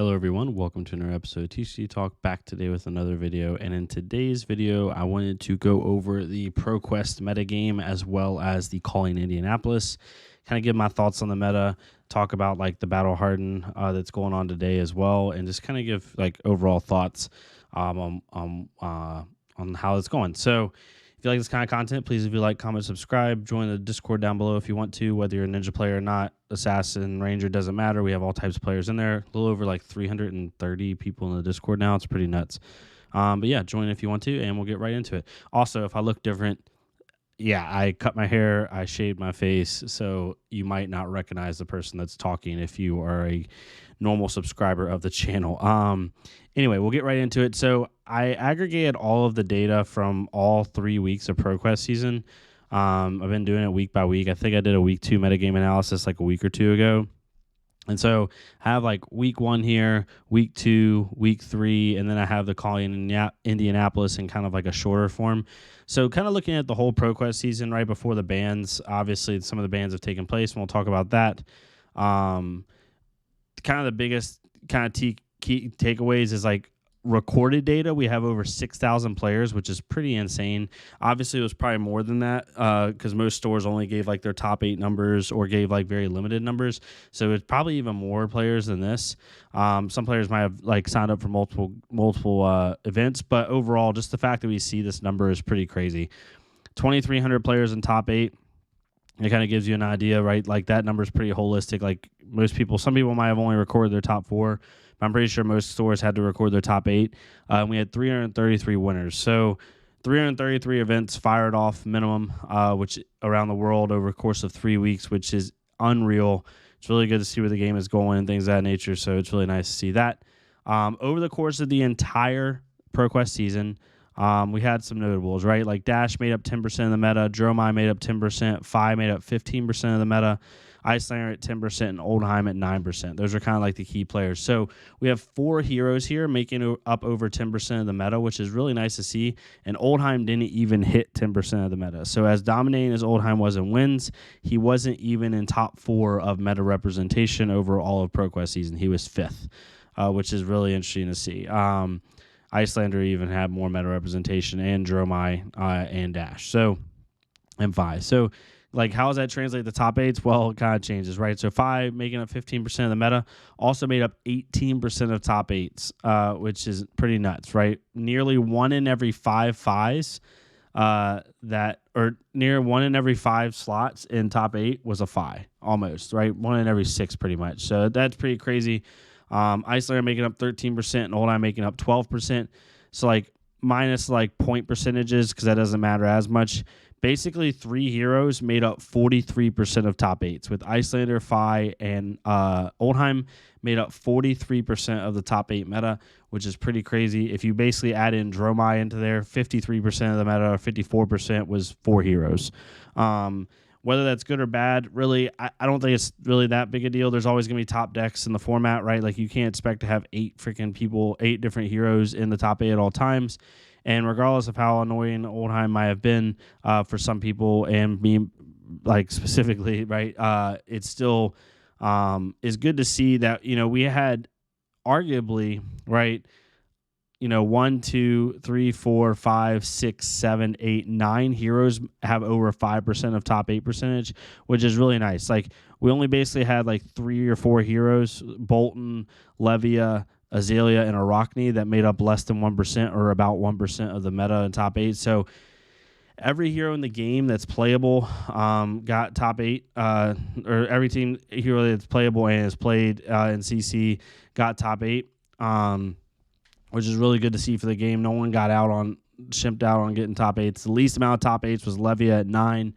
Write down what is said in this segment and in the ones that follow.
Hello everyone, welcome to another episode of TC Talk, back today with another video. And in today's video, I wanted to go over the Proquest metagame as well as the Calling Indianapolis, kind of give my thoughts on the meta, talk about like the battle Hardened that's going on today as well, and just kind of give like overall thoughts on how it's going. So if you like this kind of content, please, if you like, comment, subscribe, join the Discord down below if you want to, whether you're a ninja player or not, assassin, ranger, doesn't matter. We have all types of players in there, a little over like 330 people in the Discord now. It's pretty nuts. But yeah, join if you want to, and we'll get right into it. Also, if I look different, yeah, I cut my hair, I shaved my face, so you might not recognize the person that's talking if you are a normal subscriber of the channel. Anyway, we'll get right into it. So I aggregated all of the data from all 3 weeks of Proquest season. I've been doing it week by week. I think I did a week 2 metagame analysis like a week or two ago. And so I have like week 1 here, week 2, week 3, and then I have the Calling in Indianapolis in kind of like a shorter form. So kind of looking at the whole Proquest season right before the bans. Obviously, some of the bans have taken place, and we'll talk about that. Kind of the biggest kind of key takeaways is like recorded data. We have over 6,000 players, which is pretty insane. Obviously, it was probably more than that because most stores only gave like their top 8 numbers or gave like very limited numbers. So it's probably even more players than this. Some players might have like signed up for multiple events, but overall, just the fact that we see this number is pretty crazy. 2,300 players in top 8. It kind of gives you an idea, right? Like that number is pretty holistic. Like some people might have only recorded their top 4. But I'm pretty sure most stores had to record their top 8. We had 333 winners. So 333 events fired off minimum, which around the world over the course of 3 weeks, which is unreal. It's really good to see where the game is going and things of that nature. So it's really nice to see that. Over the course of the entire Proquest season, we had some notables, right? Like Dash made up 10% of the meta, Dromai made up 10%, Phi made up 15% of the meta, Icelander at 10%, and Oldheim at 9%. Those are kind of like the key players. So we have 4 heroes here making up over 10% of the meta, which is really nice to see. And Oldheim didn't even hit 10% of the meta. So as dominating as Oldheim was in wins, he wasn't even in top 4 of meta representation over all of Proquest season. He was 5th, which is really interesting to see. Icelander even had more meta representation, and Dromai and Dash. So, and Phi. So, like, how does that translate to top 8s? Well, it kind of changes, right? So, Phi making up 15% of the meta also made up 18% of top 8s, which is pretty nuts, right? Nearly 1 in every 5 Phis near 1 in every 5 slots in top 8 was a Phi, almost, right? 1 in every 6 pretty much. So, that's pretty crazy. Icelander making up 13% and Oldheim making up 12%. So like minus like point percentages because that doesn't matter as much. Basically, 3 heroes made up 43% of top 8s, with Icelander, Phi, and Oldheim made up 43% of the top 8 meta, which is pretty crazy. If you basically add in Dromai into there, 53% of the meta or 54% was 4 heroes. Whether that's good or bad, really, I don't think it's really that big a deal. There's always going to be top decks in the format, right? Like, you can't expect to have 8 different heroes in the top 8 at all times. And regardless of how annoying Oldheim might have been for some people, and me, like, specifically, right, it's still is good to see that, we had arguably, right, 1, 2, 3, 4, 5, 6, 7, 8, 9 heroes have over 5% of top 8 percentage, which is really nice. Like, we only basically had like 3 or 4 heroes, Bolton, Levia, Azalea, and Arachne, that made up less than 1% or about 1% of the meta in top 8. So every hero in the game that's playable got top 8, or every hero that's playable and has played in CC got top 8. Which is really good to see for the game. No one got shimped out on getting top 8s. The least amount of top 8s was Levia at 9.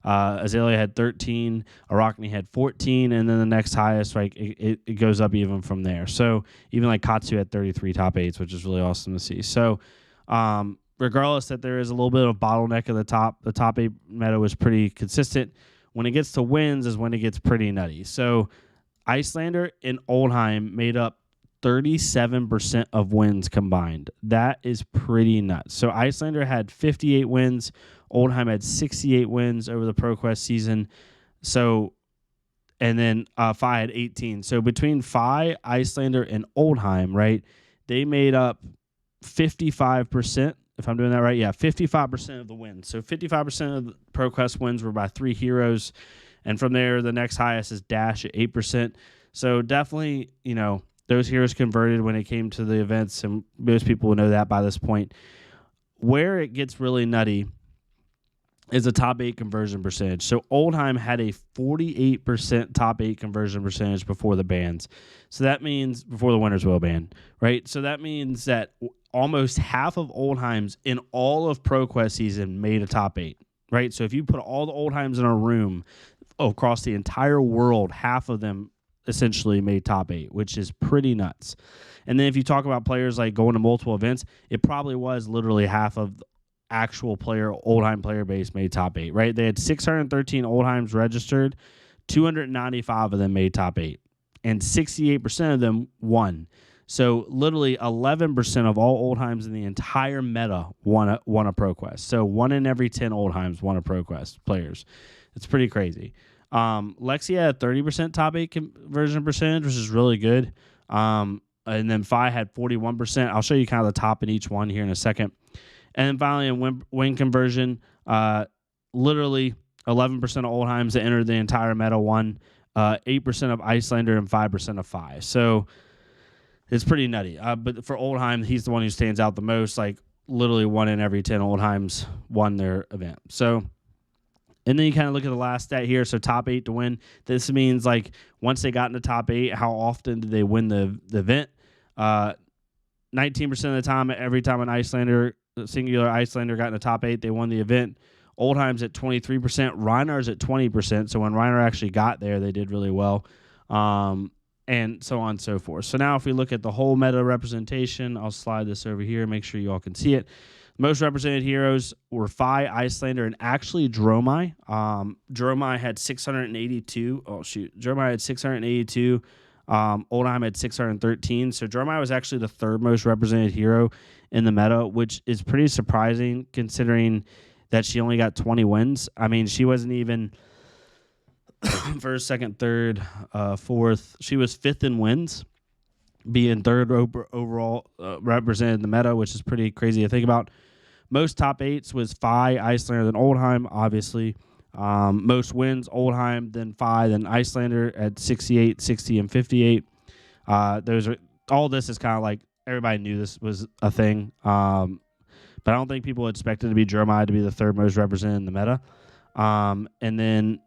Azalea had 13. Arachne had 14. And then the next highest, like, it goes up even from there. So even like Katsu had 33 top 8s, which is really awesome to see. So regardless that there is a little bit of bottleneck at the top 8 meta was pretty consistent. When it gets to wins is when it gets pretty nutty. So Icelander and Oldheim made up 37% of wins combined. That is pretty nuts. So Icelander had 58 wins. Oldheim had 68 wins over the Proquest season. So and then Fi had 18. So between Fi, Icelander, and Oldheim, right, they made up 55%. If I'm doing that right, yeah, 55% of the wins. So 55% of the Proquest wins were by 3 heroes, and from there, the next highest is Dash at 8%. So definitely, those heroes converted when it came to the events, and most people will know that by this point. Where it gets really nutty is a top 8 conversion percentage. So Oldheim had a 48% top 8 conversion percentage before the bans. So that means before the Winter's Will ban, right? So that means that almost half of Oldheims in all of ProQuest season made a top 8, right? So if you put all the Oldheims in a room across the entire world, half of them essentially made top 8, which is pretty nuts. And then if you talk about players like going to multiple events, it probably was literally half of actual Oldheim player base made top 8, right? They had 613 Oldheims registered, 295 of them made top 8, and 68% of them won. So literally 11% of all Oldheims in the entire meta won a ProQuest. So 1 in every 10 Oldheims won a ProQuest players. It's pretty crazy. Lexi had a 30% top 8 conversion percentage, which is really good. And then Fi had 41%. I'll show you kind of the top in each one here in a second. And then finally, in win conversion, literally 11% of Oldheims that entered the entire meta won, 8% of Icelander, and 5% of Fi. So it's pretty nutty. But for Oldheim, he's the one who stands out the most. Like literally 1 in every 10 Oldheims won their event. So, and then you kind of look at the last stat here. So top 8 to win. This means like once they got in the top 8, how often did they win the event? 19% of the time, every time an singular Icelander got in the top 8, they won the event. Oldheim's at 23%. Reinhar's at 20%. So when Reinhard actually got there, they did really well. And so on and so forth. So now if we look at the whole meta representation, I'll slide this over here, make sure you all can see it. Most represented heroes were Fi, Icelander, and actually Dromai. Dromai had 682. Oh, shoot. Dromai had 682. Oldheim had 613. So Dromai was actually the 3rd most represented hero in the meta, which is pretty surprising considering that she only got 20 wins. I mean, she wasn't even first, second, third, fourth. She was 5th in wins, being 3rd overall represented in the meta, which is pretty crazy to think about. Most top 8s was Fi, Icelander, then Oldheim, obviously. Most wins, Oldheim, then Fi, then Icelander at 68, 60, and 58. All this is kind of like everybody knew this was a thing. But I don't think people expected to be Dromai to be the 3rd most represented in the meta. And then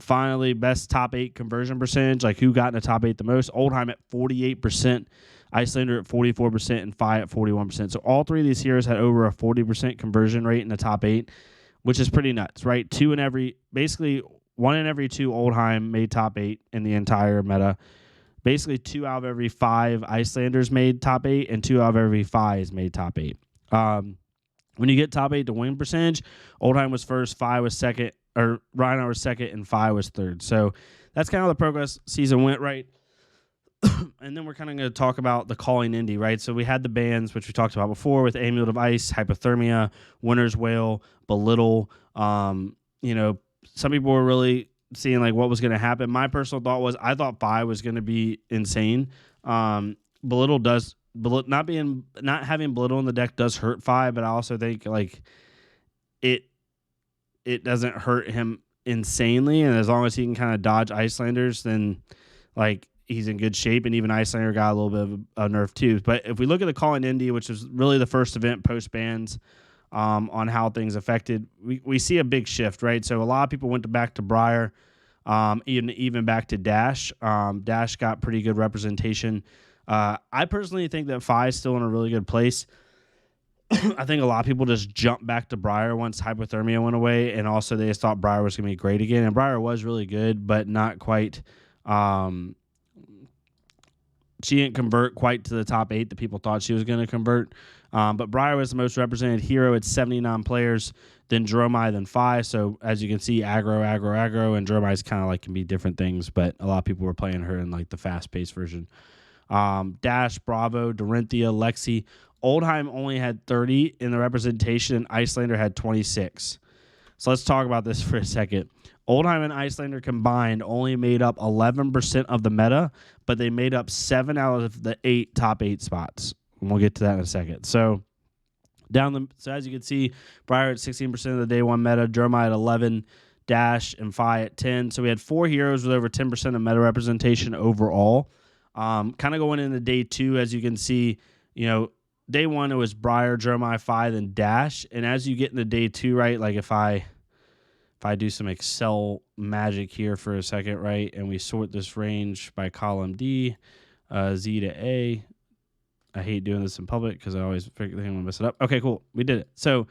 finally, best top 8 conversion percentage, like who got in the top 8 the most. Oldheim at 48%, Icelander at 44%, and Fi at 41%. So all 3 of these heroes had over a 40% conversion rate in the top 8, which is pretty nuts, right? 1 in every 2 Oldheim made top 8 in the entire meta. Basically 2 out of every 5 Icelanders made top 8, and 2 out of every 5 made top 8. When you get top 8 to win percentage, Oldheim was first, Fi was second, or Reinhardt was second, and Fi was 3rd. So that's kind of how the Proquest season went, right? And then we're kind of going to talk about the calling Indy, right? So we had the bans, which we talked about before, with Amulet of Ice, Hypothermia, Winter's Wail, Belittle. Some people were really seeing like what was going to happen. My personal thought was I thought Fi was going to be insane. Belittle not having Belittle in the deck does hurt Fi, but I also think like it doesn't hurt him insanely, and as long as he can kind of dodge Icelanders, then like he's in good shape. And even Icelander got a little bit of a nerf too. But if we look at the Call in Indy, which was really the first event post bans, on how things affected, we see a big shift, right? So a lot of people went back to Briar, even back to Dash. Dash got pretty good representation. I personally think that Fi is still in a really good place. I think a lot of people just jumped back to Briar once Hypothermia went away, and also they just thought Briar was going to be great again. And Briar was really good, but not quite. She didn't convert quite to the top 8 that people thought she was going to convert. But Briar was the most represented hero at 79 players, then Dromai, then Fi. So as you can see, aggro, and Dromai's kind of like can be different things, but a lot of people were playing her in like the fast-paced version. Dash, Bravo, Dorinthia, Lexi. Oldheim only had 30 in the representation, and Icelander had 26. So let's talk about this for a second. Oldhim and Icelander combined only made up 11% of the meta, but they made up 7 out of the 8 top 8 spots. And we'll get to that in a second. So as you can see, Briar at 16% of the day one meta, Jeremiah at 11, Dash and Fi at 10. So we had 4 heroes with over 10% of meta representation overall. Kind of going into day 2, as you can see, day 1 it was Briar, Jeremiah, Fi, then Dash. And as you get into day 2, right, like if I do some Excel magic here for a second, right, and we sort this range by column D, Z to A. I hate doing this in public because I always think I'm going to mess it up. Okay, cool. We did it. So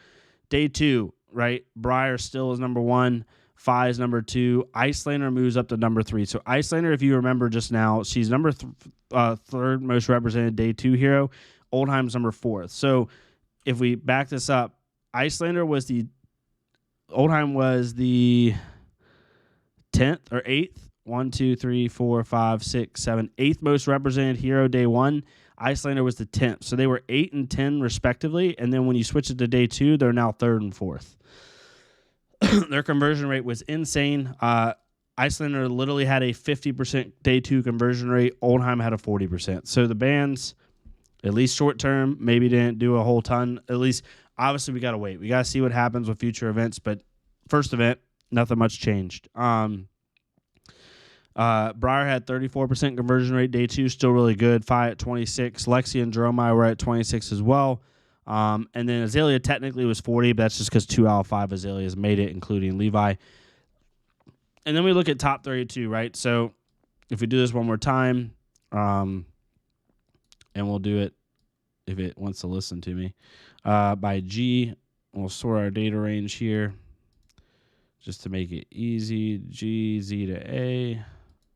day 2, right, Briar still is number 1. Fi is number 2. Icelander moves up to number 3. So Icelander, if you remember just now, she's number 3rd most represented day 2 hero. Oldheim's number 4th. So if we back this up, Icelander was Oldheim was the 10th or 8th. 1, 2, 3, 4, 5, 6, 7, 8th most represented hero day 1. Icelander was the 10th. So they were 8 and 10 respectively. And then when you switch it to day 2, they're now 3rd and 4th. Their conversion rate was insane. Icelander literally had a 50% day 2 conversion rate. Oldhim had a 40%. So the bans, at least short term, maybe didn't do a whole ton. At least, obviously, we got to wait. We got to see what happens with future events. But first event, nothing much changed. Briar had 34% conversion rate day 2, still really good. Fi at 26. Lexi and Jeremiah were at 26 as well. And then Azalea technically was 40, but that's just because 2 out of 5 Azaleas made it, including Levi. And then we look at top 32, right? So if we do this one more time, and we'll do it if it wants to listen to me, by G, we'll sort our data range here just to make it easy. G, Z to A,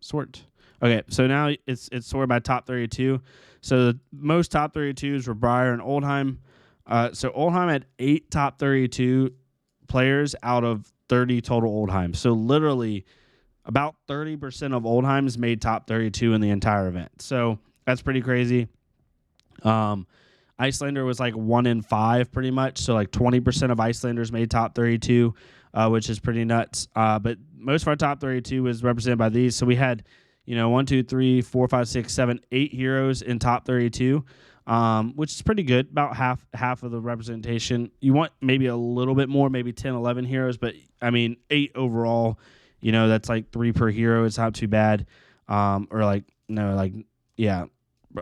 sort. Okay, so now it's sorted by top 32. So the most top 32s were Briar and Oldhim. So Oldhim had 8 top 32 players out of 30 total Oldheims. So literally about 30% of Oldheims made top 32 in the entire event. So that's pretty crazy. Icelander was like 1 in 5 pretty much. So like 20% of Icelanders made top 32, which is pretty nuts. But most of our top 32 was represented by these. So we had, 1, 2, 3, 4, 5, 6, 7, 8 heroes in top 32. Which is pretty good, about half of the representation. You want maybe a little bit more, maybe 10, 11 heroes, but 8 overall, that's like 3 per hero. It's not too bad.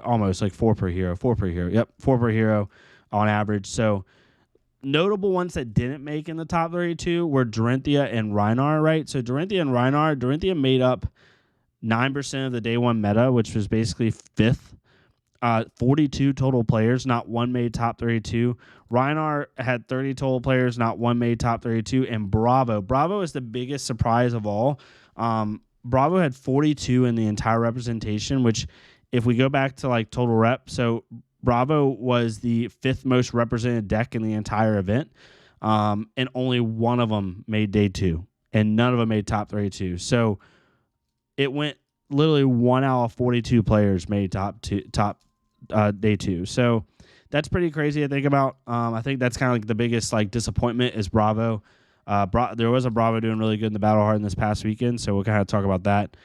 Almost like 4 per hero. Yep, 4 per hero on average. So notable ones that didn't make in the top 32 were Dorinthia and Rhinar, right? So Dorinthia made up 9% of the day 1 meta, which was basically 5th. 42 total players, not one made top 32. Rhinar had 30 total players, not one made top 32. And Bravo is the biggest surprise of all. Bravo had 42 in the entire representation, which if we go back to like total rep, so Bravo was the 5th most represented deck in the entire event. And only one of them made day 2, and none of them made top 32. So it went literally 1 out of 42 players made top day 2. So that's pretty crazy to think about. I think that's kind of like the biggest like disappointment is Bravo. There was a Bravo doing really good in the Battle Hardened this past weekend, so we'll kind of talk about that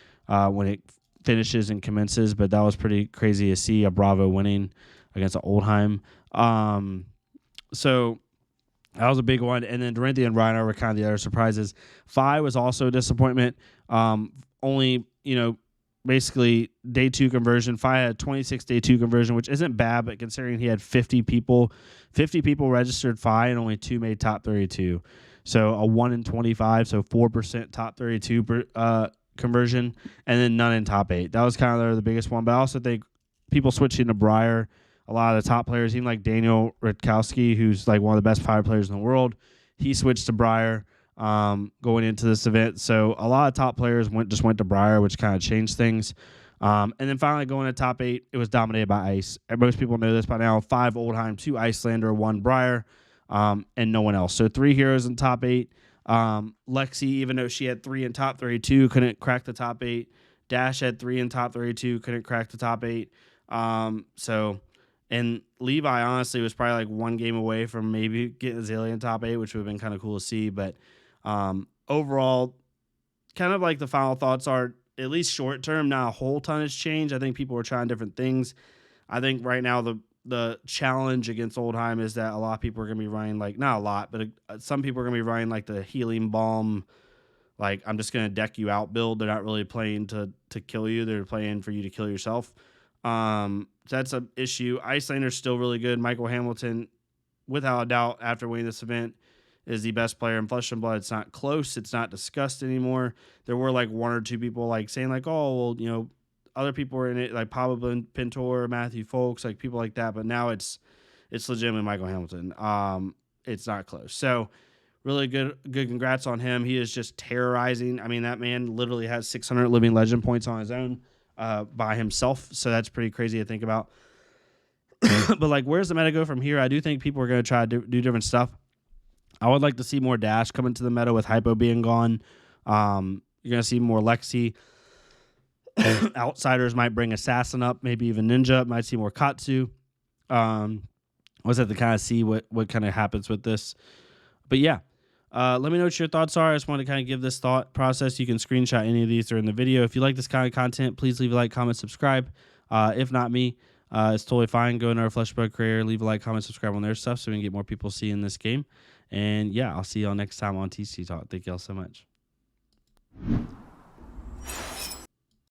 when it finishes and commences. But that was pretty crazy to see a Bravo winning against an Oldhim. So that was a big one. And then Dorinthia and Rhinar were kind of the other surprises. Fi was also a disappointment. Only, basically day 2 conversion. Fi had 26 day 2 conversion, which isn't bad, but considering he had 50 people registered Fi and only 2 made top 32. So a 1 in 25, so 4% top 32 conversion, and then none in top 8. That was kind of the biggest one. But I also think people switching to Briar, a lot of the top players, even like Daniel Rutkowski, who's like one of the best fire players in the world, he switched to Briar. Going into this event. So a lot of top players went to Briar, which kind of changed things. And then finally going to top 8, it was dominated by Ice. And most people know this by now. 5 Oldhim, 2 Icelander, 1 Briar, and no one else. So 3 heroes in top 8. Lexi, even though she had 3 in top 32, couldn't crack the top 8. Dash had 3 in top 32, couldn't crack the top 8. And Levi, honestly, was probably like 1 game away from maybe getting Azalea in top 8, which would have been kind of cool to see. But overall, kind of like the final thoughts are, at least short term, not a whole ton has changed. I think people are trying different things. I think right now the challenge against Oldheim is that a lot of people are going to be running, like, not a lot, but some people are going to be running like the healing balm, like, I'm just going to deck you out build. They're not really playing to kill you. They're playing for you to kill yourself. That's an issue. Icelander's still really good. Michael Hamilton, without a doubt, after winning this event, is the best player in Flesh and Blood. It's not close. It's not discussed anymore. There were like one or two people like saying like, oh, well, you know, other people were in it, like Pablo Pintor, Matthew Folks, like people like that. But now it's legitimately Michael Hamilton. It's not close. So really good congrats on him. He is just terrorizing. I mean, that man literally has 600 living legend points on his own by himself. So that's pretty crazy to think about. But like, where's the meta go from here? I do think people are going to try to do different stuff. I would like to see more Dash come into the meta with Hypo being gone. You're going to see more Lexi. Outsiders might bring Assassin up, maybe even Ninja. Might see more Katsu. We'll have to kind of see what kind of happens with this. But yeah, let me know what your thoughts are. I just want to kind of give this thought process. You can screenshot any of these during the video. If you like this kind of content, please leave a like, comment, subscribe. If not me, it's totally fine. Go into our Fleshbug creator, leave a like, comment, subscribe on their stuff so we can get more people seeing this game. And yeah, I'll see y'all next time on TC Talk. Thank y'all so much.